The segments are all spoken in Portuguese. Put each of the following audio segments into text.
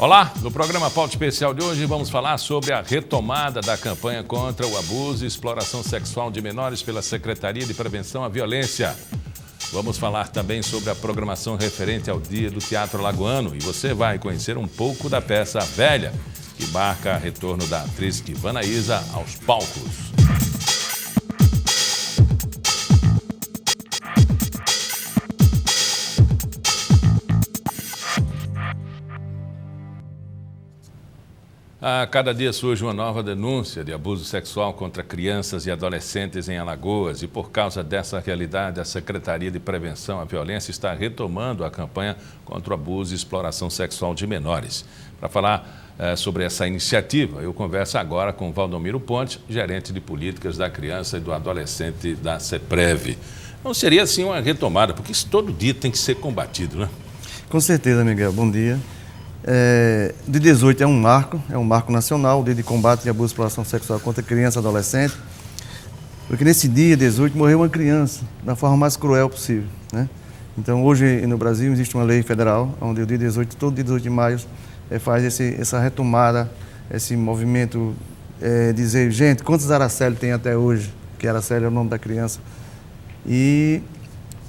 Olá, no programa Pauta Especial de hoje vamos falar sobre a retomada da campanha contra o abuso e exploração sexual de menores pela Secretaria de Prevenção à Violência. Vamos falar também sobre a programação referente ao Dia do Teatro Alagoano e você vai conhecer um pouco da peça Velha, que marca o retorno da atriz Ivana Isa aos palcos. A cada dia surge uma nova denúncia de abuso sexual contra crianças e adolescentes em Alagoas e por causa dessa realidade a Secretaria de Prevenção à Violência está retomando a campanha contra o abuso e exploração sexual de menores. Para falar sobre essa iniciativa, eu converso agora com Valdomiro Ponte, gerente de políticas da criança e do adolescente da CEPREV. Não seria assim uma retomada, porque isso todo dia tem que ser combatido, né? Com certeza, Miguel. Bom dia. O dia 18 é um marco nacional, o dia de combate e abuso e exploração sexual contra criança e adolescente, porque nesse dia 18 morreu uma criança da forma mais cruel possível, né? Então hoje no Brasil existe uma lei federal, onde o dia 18, todo dia 18 de maio, faz essa retomada, esse movimento, dizer, gente, quantos Araceli tem até hoje, que Araceli é o nome da criança,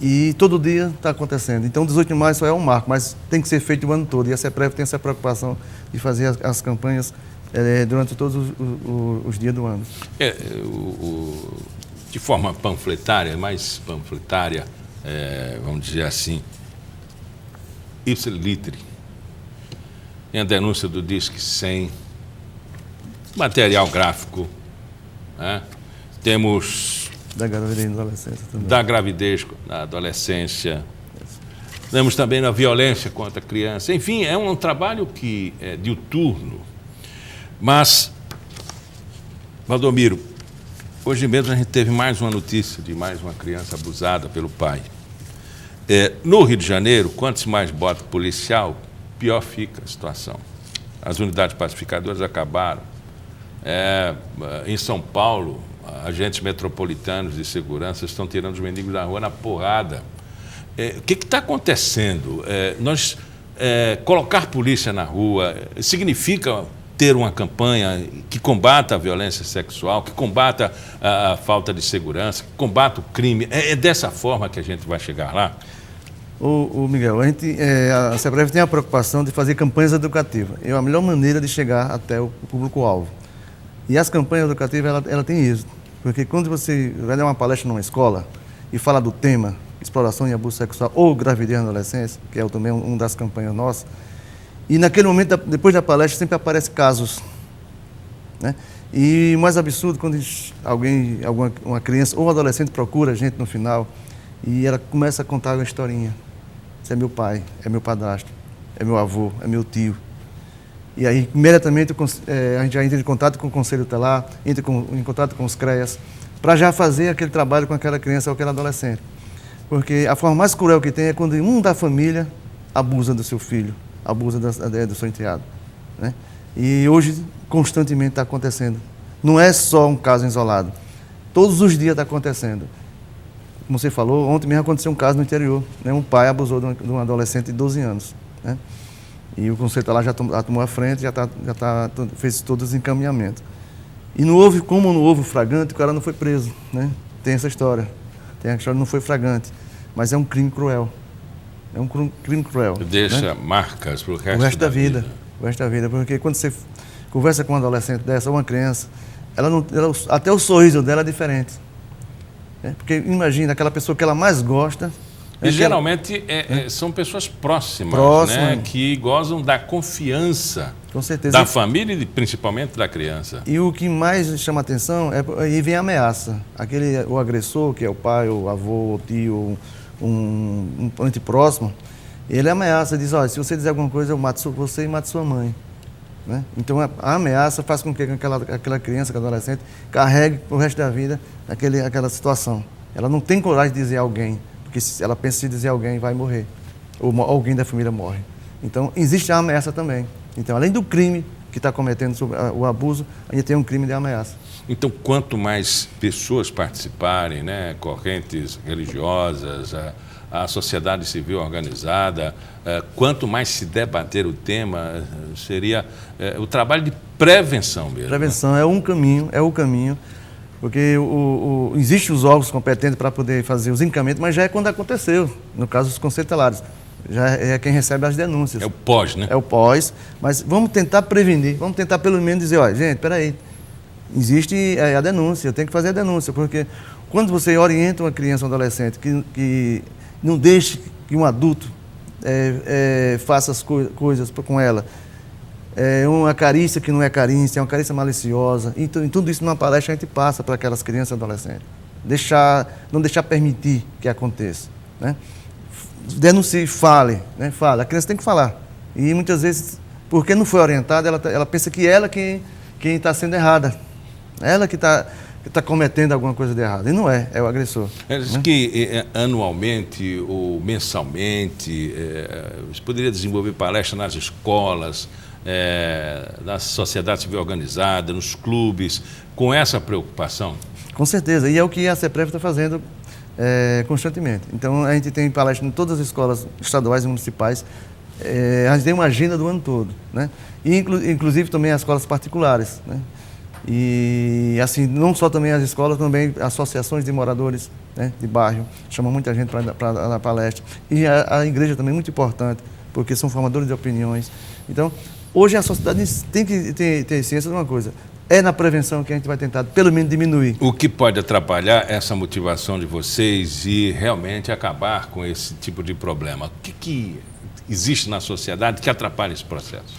e todo dia está acontecendo. Então, 18 de maio só é um marco, mas tem que ser feito o ano todo. E a CEPREV tem essa preocupação de fazer as campanhas durante todos os dias do ano. De forma panfletária, mais panfletária, vamos dizer assim, ipsiliteri, tem a denúncia do Disque 100, material gráfico, né? Temos... Da gravidez na adolescência também. Da gravidez na adolescência. Temos também na violência contra a criança. Enfim, é um trabalho que é diuturno. Mas, Valdomiro, hoje mesmo a gente teve mais uma notícia de mais uma criança abusada pelo pai. No Rio de Janeiro, quanto mais bota policial, pior fica a situação. As unidades pacificadoras acabaram. Em São Paulo, agentes metropolitanos de segurança estão tirando os mendigos da rua na porrada. O que está acontecendo? Colocar polícia na rua significa ter uma campanha que combata a violência sexual, que combata a falta de segurança, que combata o crime. É dessa forma que a gente vai chegar lá? Miguel, a CEPREV tem a preocupação de fazer campanhas educativas. É a melhor maneira de chegar até o público-alvo. E as campanhas educativas, ela tem isso. Porque quando você vai dar uma palestra numa escola e fala do tema exploração e abuso sexual ou gravidez na adolescência, que é também uma das campanhas nossas, e naquele momento, depois da palestra, sempre aparecem casos, né? E o mais absurdo, quando uma criança ou um adolescente procura a gente no final e ela começa a contar uma historinha. Esse é meu pai, é meu padrasto, é meu avô, é meu tio. E aí, imediatamente, a gente já entra em contato com o Conselho Tutelar, entra em contato com os CREAS, para já fazer aquele trabalho com aquela criança ou aquele adolescente. Porque a forma mais cruel que tem é quando um da família abusa do seu filho, abusa do seu enteado, né? E hoje, constantemente está acontecendo. Não é só um caso isolado. Todos os dias está acontecendo. Como você falou, ontem mesmo aconteceu um caso no interior, né? Um pai abusou de um adolescente de 12 anos, né? E o Conselho lá já tomou a frente, fez todos os encaminhamentos. E como não houve flagrante, o cara não foi preso, né? Tem essa história. Tem a história, não foi flagrante. Mas é um crime cruel. É um crime cruel. Deixa, né, marcas para o resto da vida. O resto da vida. Porque quando você conversa com um adolescente dessa, ou uma criança, até o sorriso dela é diferente. Né? Porque imagina, aquela pessoa que ela mais gosta... E geralmente são pessoas próximas, né, que gozam da confiança, com certeza, da família e principalmente da criança. E o que mais chama a atenção aí vem a ameaça. O agressor, que é o pai, o avô, o tio, um parente próximo, ele ameaça, diz, olha, se você dizer alguma coisa, eu mato você e mato sua mãe. Né? Então a ameaça faz com que aquela criança, aquele adolescente, carregue pro resto da vida aquela situação. Ela não tem coragem de dizer a alguém. Porque se ela pensa em dizer alguém, vai morrer. Ou alguém da família morre. Então, existe a ameaça também. Então, além do crime que está cometendo sobre o abuso, ainda tem um crime de ameaça. Então, quanto mais pessoas participarem, né, correntes religiosas, a sociedade civil organizada, quanto mais se debater o tema, seria o trabalho de prevenção mesmo. Prevenção, né? É o caminho, porque existem os órgãos competentes para poder fazer os encaminhamentos, mas já é quando aconteceu, no caso dos conselhos tutelares. Já é quem recebe as denúncias. É o pós, né? É o pós, mas vamos tentar prevenir, vamos tentar pelo menos dizer, olha, gente, peraí, existe a denúncia, eu tenho que fazer a denúncia, porque quando você orienta uma criança ou um adolescente que não deixe que um adulto faça as coisas com ela, uma carícia que não é carícia, é uma carícia maliciosa, então tudo isso numa palestra a gente passa para aquelas crianças e adolescentes. Não deixar permitir que aconteça, né? Denuncie, fale, né? Fale. A criança tem que falar. E muitas vezes, porque não foi orientada, ela pensa que ela quem está sendo errada. Ela que está cometendo alguma coisa de errado. E não é o agressor. Diz né? que anualmente ou mensalmente você poderia desenvolver palestras nas escolas, na sociedade civil organizada, nos clubes, com essa preocupação? Com certeza. E é o que a CEPREV está fazendo constantemente. Então, a gente tem palestras em todas as escolas estaduais e municipais. A gente tem uma agenda do ano todo, né? E, inclusive também as escolas particulares, né? E assim, não só também as escolas, também associações de moradores, né, de bairro, chamam muita gente para a palestra. E a igreja também é muito importante, porque são formadores de opiniões. Então, hoje a sociedade tem que ter ciência de uma coisa, é na prevenção que a gente vai tentar, pelo menos, diminuir. O que pode atrapalhar essa motivação de vocês e realmente acabar com esse tipo de problema? O que existe na sociedade que atrapalha esse processo?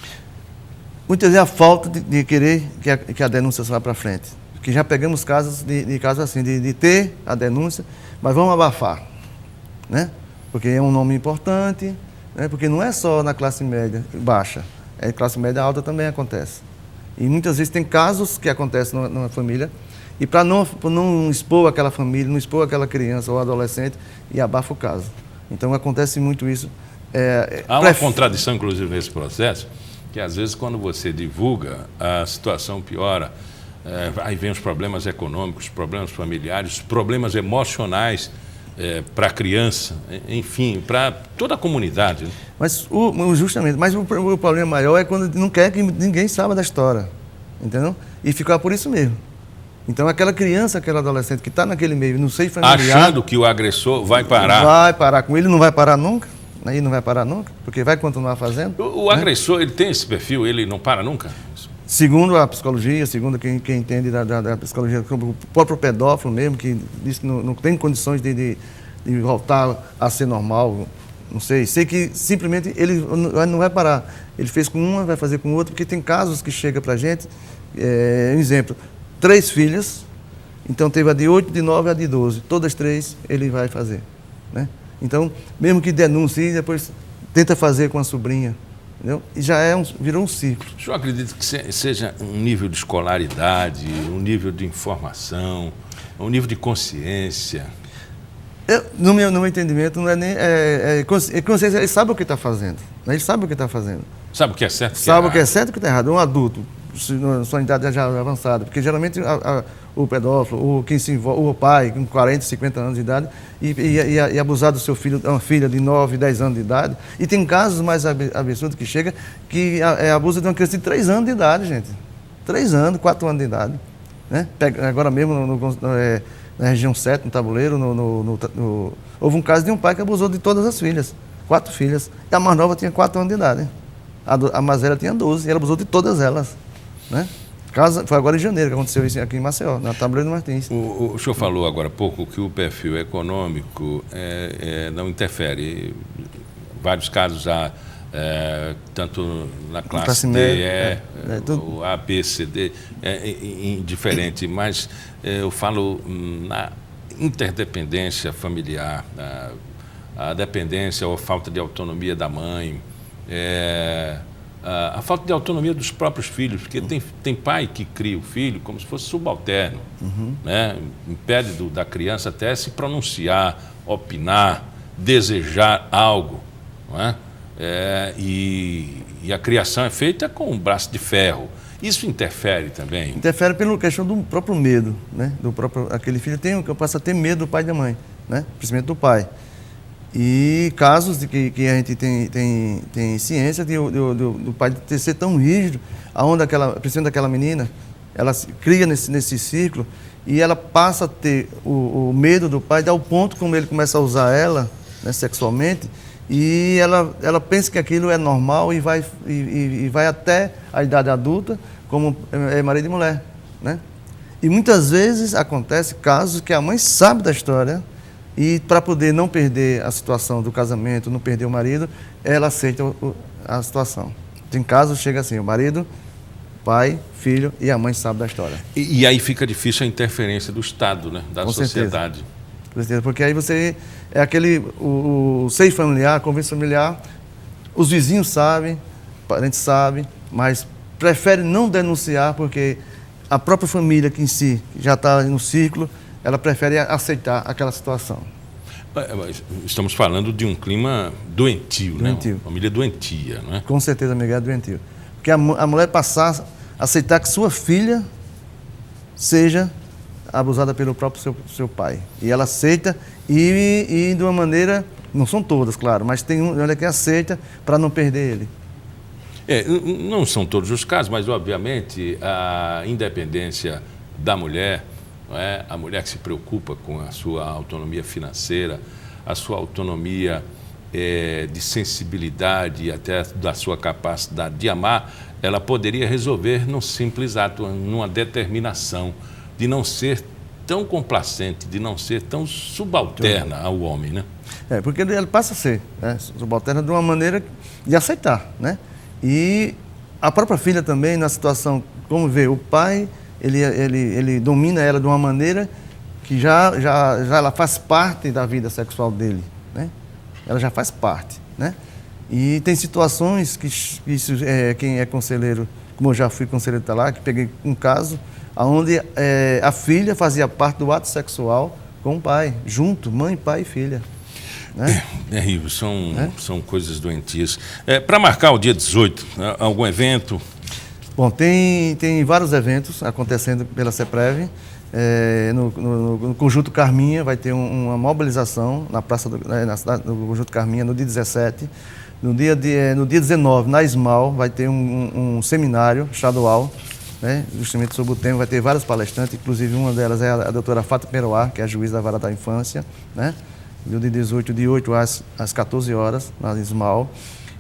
Muitas vezes a falta de querer que a denúncia vá para frente. Porque já pegamos casos casos assim, de ter a denúncia, mas vamos abafar, né? Porque é um nome importante, né? Porque não é só na classe média baixa, classe média alta também acontece. E muitas vezes tem casos que acontecem numa família, e para não expor aquela família, não expor aquela criança ou adolescente, e abafa o caso. Então acontece muito isso. Há uma contradição, inclusive, nesse processo, que às vezes quando você divulga, a situação piora, aí vem os problemas econômicos, problemas familiares, problemas emocionais para a criança, enfim, para toda a comunidade. Né? Mas justamente, mas o problema maior é quando não quer que ninguém saiba da história, entendeu? E ficar por isso mesmo. Então aquela criança, aquele adolescente que está naquele meio, não sei familiar... Achando que o agressor vai parar. Vai parar com ele, não vai parar nunca. Aí não vai parar nunca, porque vai continuar fazendo. O agressor, ele tem esse perfil, ele não para nunca? Segundo a psicologia, segundo quem entende da psicologia, o próprio pedófilo mesmo, que diz que não tem condições de voltar a ser normal, não sei. Sei que simplesmente ele não vai parar. Ele fez com uma, vai fazer com outra, porque tem casos que chegam pra gente, um exemplo, 3 filhas, então teve a de 8, de 9 e a de 12, todas 3 ele vai fazer, né? Então, mesmo que denuncie, depois tenta fazer com a sobrinha, entendeu? E já virou um ciclo. O senhor acredita que seja um nível de escolaridade, um nível de informação, um nível de consciência? No meu entendimento, não é nem... consciência, ele sabe o que está fazendo. Ele sabe o que está fazendo. Sabe o que é certo e o que é errado. Sabe o que é certo e o que está errado. Um adulto, sua idade já avançada, porque geralmente o pedófilo, quem se envolve, o pai com 40, 50 anos de idade, e abusar do seu filho, uma filha de 9, 10 anos de idade. E tem casos mais absurdos que chega, que abusa de uma criança de 3 anos de idade, gente. 3 anos, 4 anos de idade. Né? Agora mesmo, na região 7, no Tabuleiro, houve um caso de um pai que abusou de todas as filhas, 4 filhas. E a mais nova tinha 4 anos de idade. A mais velha tinha 12, e ela abusou de todas elas. Né? Foi agora em janeiro que aconteceu isso aqui em Maceió, na Tabuleiro do Martins. O senhor falou agora há pouco que o perfil econômico não interfere. Vários casos há, tanto na classe D, o A, B, C, D, indiferente, mas eu falo na interdependência familiar, a dependência ou a falta de autonomia da mãe, a falta de autonomia dos próprios filhos, porque tem pai que cria o filho como se fosse subalterno, né? Impede da criança até se pronunciar, opinar, desejar algo, não é? E a criação é feita com um braço de ferro. Isso interfere também? Interfere pela questão do próprio medo, né? Aquele filho passa a ter medo do pai e da mãe, né? Principalmente do pai. E casos de que a gente tem ciência do pai ser tão rígido, aonde principalmente aquela menina, ela se cria nesse ciclo e ela passa a ter o medo do pai, ao ponto como ele começa a usar ela, né, sexualmente, e ela pensa que aquilo é normal e vai até a idade adulta como marido e mulher, né? E muitas vezes acontece casos que a mãe sabe da história e para poder não perder a situação do casamento, não perder o marido, ela aceita a situação. Tem casos chega assim, o marido, pai, filho e a mãe sabe da história. E aí fica difícil a interferência do Estado, né? Da sociedade. Com certeza, porque aí você é o seio familiar, a convivência familiar, os vizinhos sabem, parentes sabem, mas prefere não denunciar porque a própria família que em si já está no ciclo, ela prefere aceitar aquela situação. Estamos falando de um clima doentio, né? Uma família doentia, não é? Com certeza, Miguel, é doentio. Porque a mulher passar a aceitar que sua filha seja abusada pelo próprio seu pai. E ela aceita e de uma maneira, não são todas, claro, mas tem uma que aceita para não perder ele. Não são todos os casos, mas obviamente a independência da mulher, não é? A mulher que se preocupa com a sua autonomia financeira, a sua autonomia de sensibilidade e até da sua capacidade de amar, ela poderia resolver num simples ato, numa determinação de não ser tão complacente, de não ser tão subalterna ao homem, né? Porque ele passa a ser, né, subalterna de uma maneira de aceitar, né? E a própria filha também, na situação, como vê, o pai, ele domina ela de uma maneira que já ela faz parte da vida sexual dele, né? Ela já faz parte, né? E tem situações que quem é conselheiro, como eu já fui conselheiro lá, que peguei um caso onde a filha fazia parte do ato sexual com o pai, junto, mãe, pai e filha. Né? Rio, são coisas doentias. Para marcar o dia 18, algum evento? Bom, tem vários eventos acontecendo pela CEPREV. No Conjunto Carminha vai ter uma mobilização na praça do Conjunto Carminha no dia 17. No dia 19, na SMAL, vai ter um seminário estadual, né, justamente sobre o tema. Vai ter vários palestrantes, inclusive uma delas é a doutora Fátima Peroá, que é a juíza da Vara da Infância, né? No dia 18, de 8 às 14 horas, na SMAL.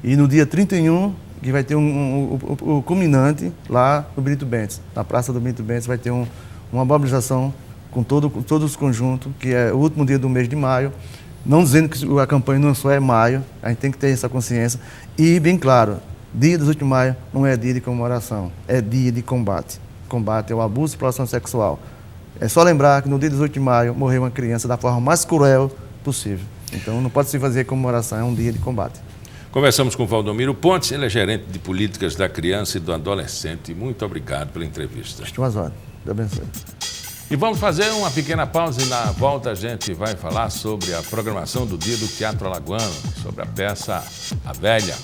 E no dia 31, que vai ter o culminante lá no Benito Bentes. Na Praça do Benito Bentes vai ter uma mobilização com todos os conjuntos, que é o último dia do mês de maio. Não dizendo que a campanha não só é maio, a gente tem que ter essa consciência. E, bem claro, dia 18 de maio não é dia de comemoração, é dia de combate. Combate ao abuso e exploração sexual. É só lembrar que no dia 18 de maio morreu uma criança da forma mais cruel possível. Então não pode se fazer comemoração, é um dia de combate. Conversamos com Valdomiro Pontes, ele é gerente de políticas da criança e do adolescente. Muito obrigado pela entrevista. Estou às ordens. Deus abençoe. E vamos fazer uma pequena pausa e na volta a gente vai falar sobre a programação do Dia do Teatro Alagoano, sobre a peça A Velha.